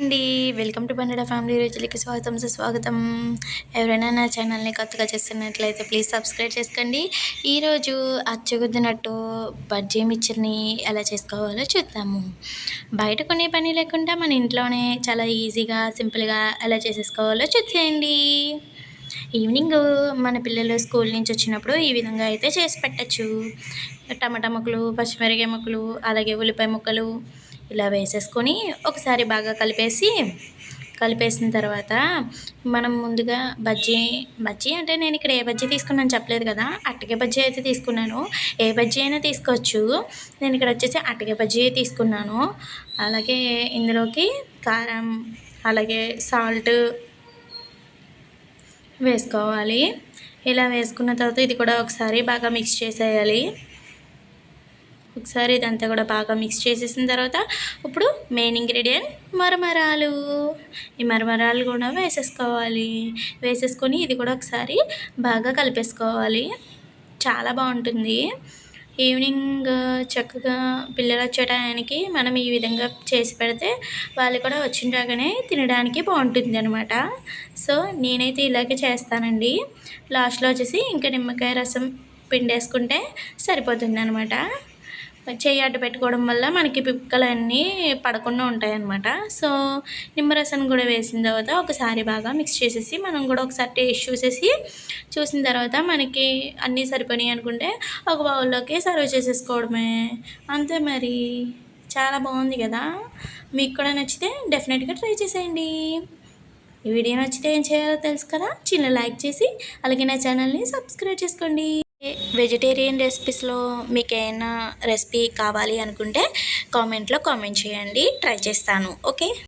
అండి welcome to బండెడ family రుచులకి స్వాగతం సుస్వాగతం. ఎవరైనా నా ఛానల్ని కొత్తగా చేస్తున్నట్లయితే ప్లీజ్ సబ్స్క్రైబ్ చేసుకోండి. ఈరోజు అచ్చుగుద్దినట్టు బజ్జీ మిక్చర్ని ఎలా చేసుకోవాలో చూద్దాము. బయట కొనే పని లేకుండా మన ఇంట్లోనే చాలా ఈజీగా సింపుల్గా ఎలా చేసేసుకోవాలో చూసేయండి. ఈవినింగ్ మన పిల్లలు స్కూల్ నుంచి వచ్చినప్పుడు ఈ విధంగా అయితే చేసి పెట్టచ్చు. టమాటా ముక్కలు, పచ్చిమిరపకాయ ముక్కలు, అలాగే ఉల్లిపాయ ముక్కలు ఇలా వేసేసుకొని ఒకసారి బాగా కలిపేసిన తర్వాత మనం ముందుగా బజ్జీ అంటే నేను ఇక్కడ ఏ బజ్జీ తీసుకున్నాను చెప్పలేదు కదా. అట్టకే బజ్జీ అయితే తీసుకున్నాను. ఏ బజ్జీ అయినా తీసుకోవచ్చు. నేను ఇక్కడ వచ్చేసి అట్టకే బజ్జీ తీసుకున్నాను. అలాగే ఇందులోకి కారం, అలాగే సాల్ట్ వేసుకోవాలి. ఇలా వేసుకున్న తర్వాత ఇది కూడా ఒకసారి బాగా మిక్స్ చేసేయాలి. ఒకసారి ఇదంతా కూడా బాగా మిక్స్ చేసేసిన తర్వాత ఇప్పుడు మెయిన్ ఇంగ్రీడియంట్ మరమరాలు. ఈ మరమరాలు కూడా వేసేసుకొని ఇది కూడా ఒకసారి బాగా కలిపేసుకోవాలి. చాలా బాగుంటుంది. ఈవినింగ్ చక్కగా పిల్లలు వచ్చే టయానికి మనం ఈ విధంగా చేసి పెడితే వాళ్ళు కూడా వచ్చిన రాగానే తినడానికి బాగుంటుంది అనమాట. సో నేనైతే ఇలాగే చేస్తానండి. లాస్ట్లో వచ్చేసి ఇంకా నిమ్మకాయ రసం పిండేసుకుంటే సరిపోతుంది అనమాట. చెయ్యి అడ్డు పెట్టుకోవడం వల్ల మనకి పిక్కలన్నీ పడకుండా ఉంటాయన్నమాట. సో నిమ్మరసం కూడా వేసిన తర్వాత ఒకసారి బాగా మిక్స్ చేసేసి మనం కూడా ఒకసారి టేస్ట్ చూసిన తర్వాత మనకి అన్నీ సరిపోయినాయి అనుకుంటే ఒక బౌల్లోకి సర్వ్ చేసేసుకోవడమే. అంతే మరి. చాలా బాగుంది కదా. మీకు కూడా నచ్చితే డెఫినెట్గా ట్రై చేసేయండి. ఈ వీడియో నచ్చితే ఏం చేయాలో తెలుసు కదా. చిన్న లైక్ చేసి అలాగే నా ఛానల్ని సబ్స్క్రైబ్ చేసుకోండి. వెజిటేరియన్ రెసిపీస్లో మీకు ఏమైనా రెసిపీ కావాలి అనుకుంటే కామెంట్లో కామెంట్ చేయండి. ట్రై చేస్తాను. ఓకే.